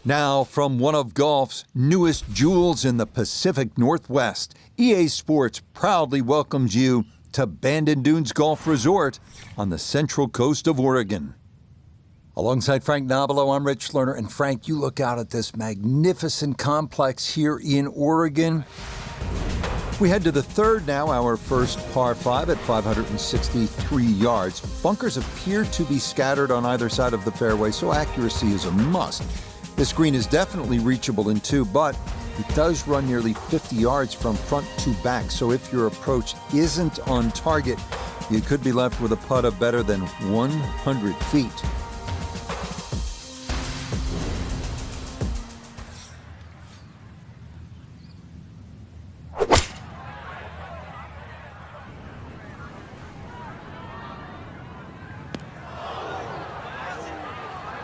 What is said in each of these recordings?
Now, from one of golf's newest jewels in the Pacific Northwest, EA Sports proudly welcomes you to Bandon Dunes Golf Resort on the central coast of Oregon. Alongside Frank Nobilo, I'm Rich Lerner. And Frank, you look out at this magnificent complex here in Oregon. We head to the third now, our first par 5 at 563 yards. Bunkers appear to be scattered on either side of the fairway, so accuracy is a must. This green is definitely reachable in two, but it does run nearly 50 yards from front to back, so if your approach isn't on target, you could be left with a putt of better than 100 feet.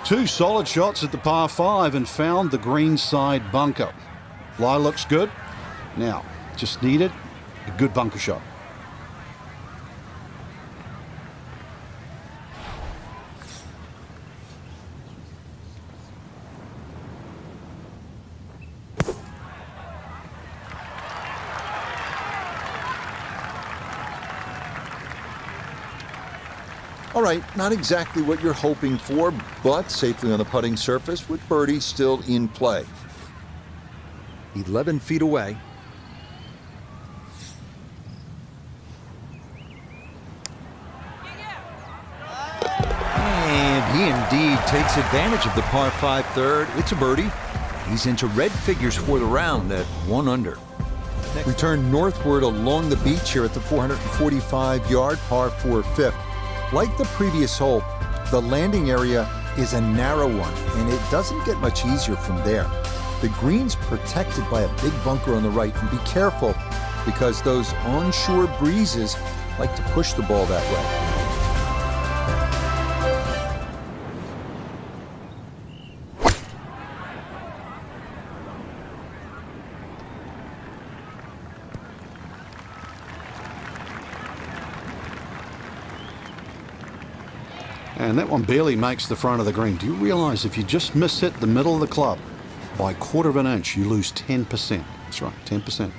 Two solid shots at the par 5 and found the green side bunker. Lie looks good. Now, just needed a good bunker shot. All right, not exactly what you're hoping for, but safely on the putting surface with birdie still in play. 11 feet away. And he indeed takes advantage of the par 5 third. It's a birdie. He's into red figures for the round at 1 under. We turn northward along the beach here at the 445-yard par 4 fifth. Like the previous hole, the landing area is a narrow one, and it doesn't get much easier from there. The green's protected by a big bunker on the right, and be careful because those onshore breezes like to push the ball that way. And that one barely makes the front of the green. Do you realize if you just miss hit the middle of the club by 1/4 of an inch, you lose 10%. That's right, 10%.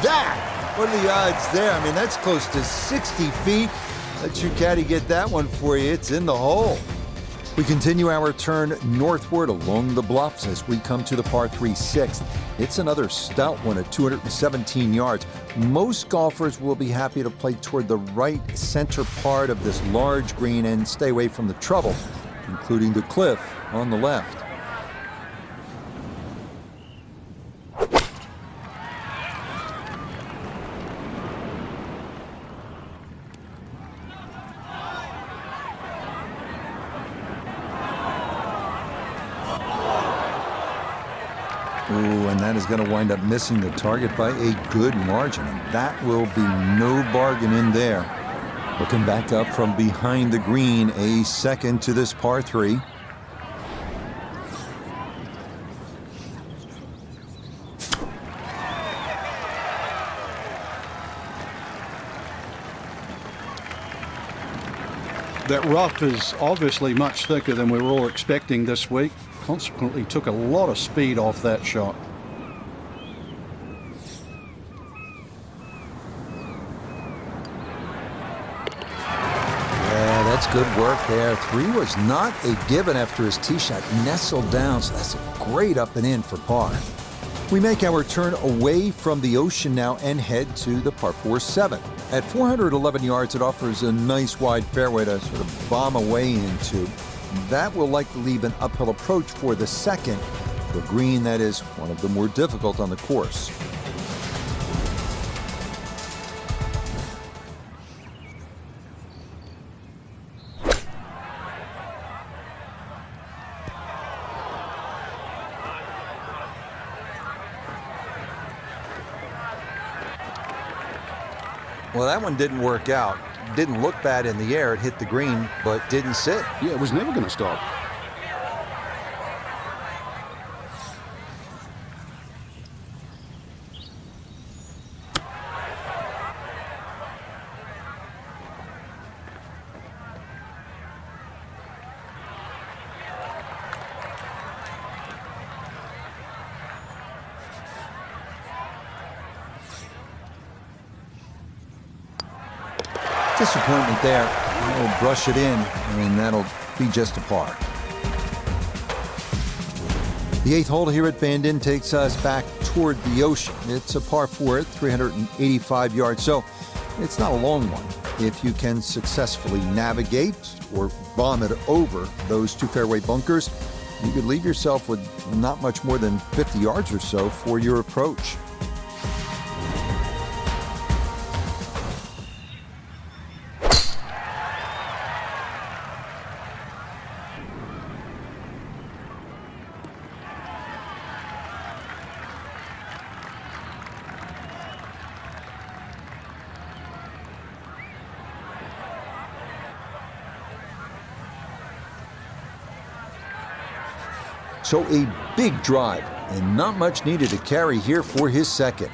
That! What are the odds there? I mean, that's close to 60 feet. Let your caddy get that one for you. It's in the hole. We continue our turn northward along the bluffs as we come to the par 3 sixth. It's another stout one at 217 yards. Most golfers will be happy to play toward the right center part of this large green and stay away from the trouble, including the cliff on the left. Ooh, and that is going to wind up missing the target by a good margin, and that will be no bargain in there. Looking back up from behind the green, a second to this par 3. That rough is obviously much thicker than we were all expecting this week. Consequently, took a lot of speed off that shot. Yeah, that's good work there. 3 was not a given after his tee shot nestled down, so that's a great up and in for par. We make our turn away from the ocean now and head to the par 4 7. At 411 yards, it offers a nice wide fairway to sort of bomb away into. That will likely leave an uphill approach for the second, the green that is one of the more difficult on the course. Well, that one didn't work out. Didn't look bad in the air. It hit the green, but didn't sit. Yeah, it was never going to stop. Disappointment there. He'll brush it in, and that'll be just a par. The 8th hole here at Bandon takes us back toward the ocean. It's a par 4 at 385 yards, so it's not a long one. If you can successfully navigate or bomb it over those 2 fairway bunkers, you could leave yourself with not much more than 50 yards or so for your approach. So a big drive, and not much needed to carry here for his second.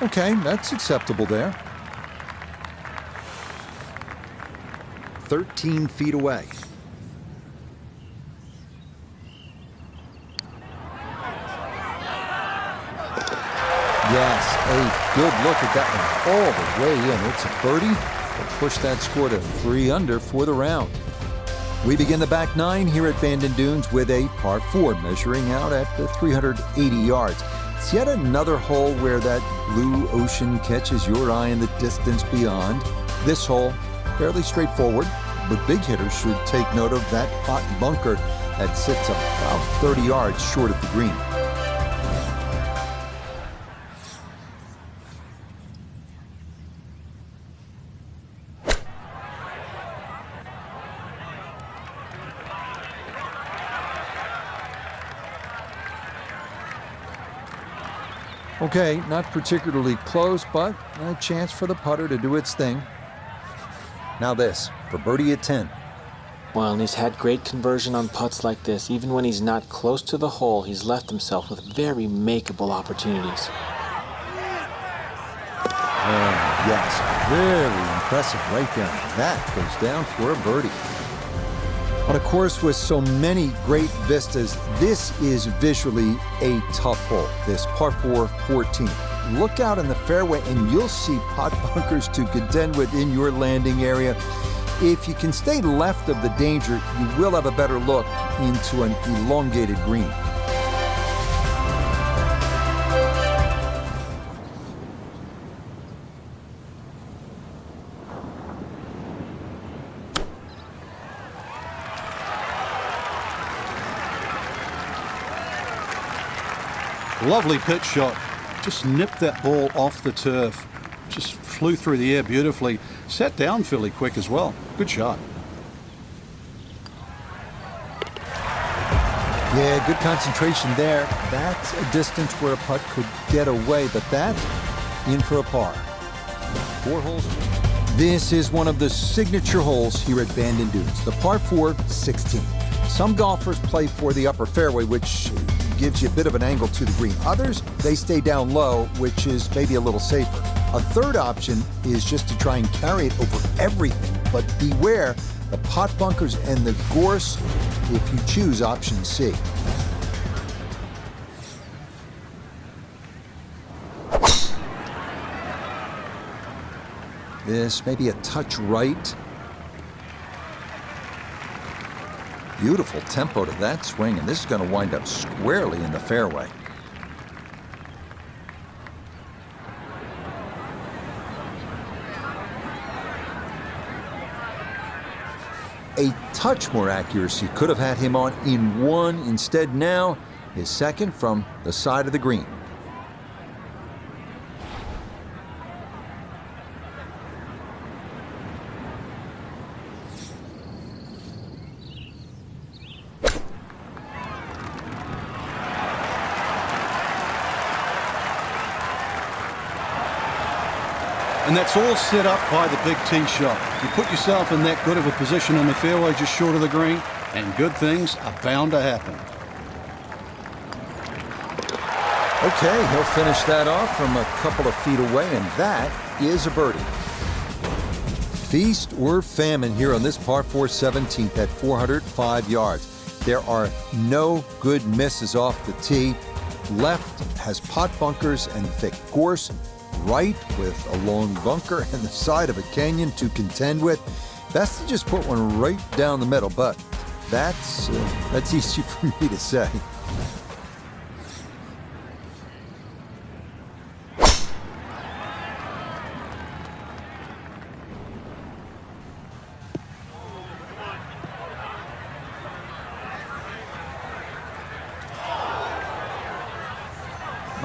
Okay, that's acceptable there. 13 feet away. Yes, a good look at that one all the way in. It's a birdie. Will push that score to 3 under for the round. We begin the back 9 here at Bandon Dunes with a par 4 measuring out at 380 yards. It's yet another hole where that blue ocean catches your eye in the distance beyond. This hole, fairly straightforward, but big hitters should take note of that hot bunker that sits about 30 yards short of the green. Okay, not particularly close, but a chance for the putter to do its thing. Now this, for birdie at 10. Well, and he's had great conversion on putts like this. Even when he's not close to the hole, he's left himself with very makeable opportunities. Yes, very impressive right there. That goes down for a birdie. On a course with so many great vistas, this is visually a tough hole, this par 4 14. Look out in the fairway and you'll see pot bunkers to contend with in your landing area. If you can stay left of the danger, you will have a better look into an elongated green. Lovely pitch shot. Just nipped that ball off the turf. Just flew through the air beautifully. Sat down fairly quick as well. Good shot. Yeah, good concentration there. That's a distance where a putt could get away, but that in for a par. 4 holes. This is one of the signature holes here at Bandon Dunes, the par 4 16. Some golfers play for the upper fairway, which gives you a bit of an angle to the green. Others, they stay down low, which is maybe a little safer. A third option is just to try and carry it over everything, but beware the pot bunkers and the gorse if you choose option C. This may be a touch right. Beautiful tempo to that swing, and this is going to wind up squarely in the fairway. A touch more accuracy could have had him on in one. Instead now, his second from the side of the green. And that's all set up by the big tee shot. You put yourself in that good of a position on the fairway just short of the green, and good things are bound to happen. Okay, he'll finish that off from a couple of feet away, and that is a birdie. Feast or famine here on this par 4 17th at 405 yards. There are no good misses off the tee. Left has pot bunkers and thick gorse. Right with a long bunker and the side of a canyon to contend with. Best to just put one right down the middle, but that's easy for me to say.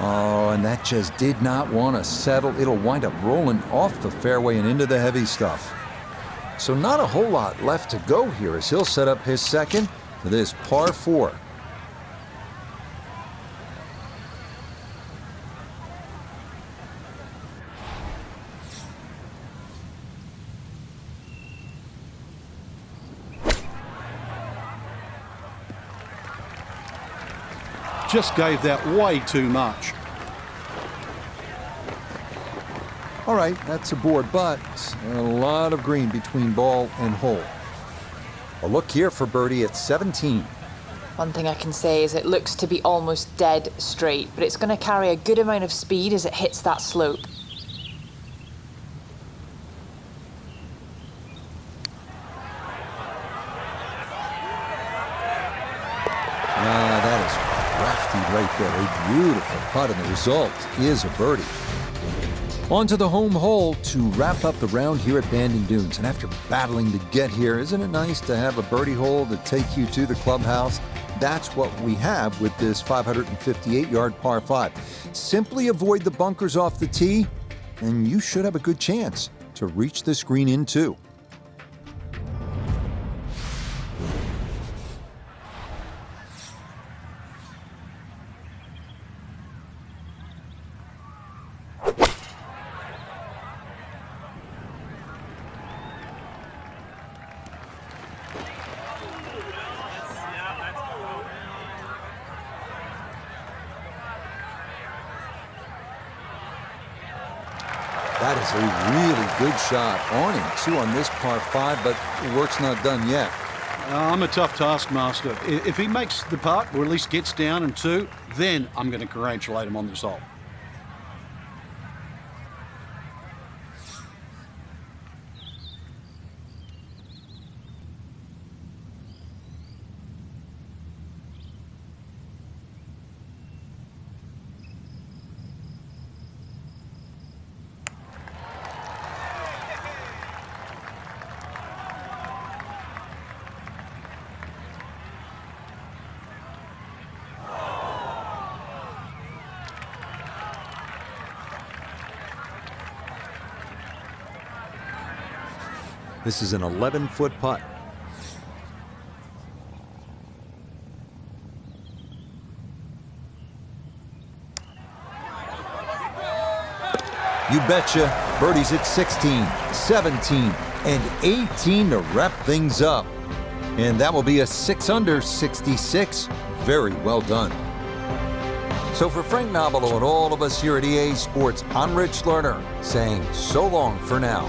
Oh, and that just did not want to settle. It'll wind up rolling off the fairway and into the heavy stuff. So not a whole lot left to go here as he'll set up his second for this par 4. Just gave that way too much. All right, that's a board, but a lot of green between ball and hole. A look here for birdie at 17. One thing I can say is it looks to be almost dead straight, but it's going to carry a good amount of speed as it hits that slope. That is crafty right there. A beautiful putt, and the result is a birdie. On to the home hole to wrap up the round here at Bandon Dunes. And after battling to get here, isn't it nice to have a birdie hole to take you to the clubhouse? That's what we have with this 558-yard par 5. Simply avoid the bunkers off the tee, and you should have a good chance to reach this green in two. That is a really good shot on him, too, on this par 5, but the work's not done yet. I'm a tough taskmaster. If he makes the putt, or at least gets down in 2, then I'm going to congratulate him on this hole. This is an 11-foot putt. You betcha. Birdies at 16, 17, and 18 to wrap things up. And that will be a 6-under 66. Very well done. So for Frank Nobilo and all of us here at EA Sports, I'm Rich Lerner saying so long for now.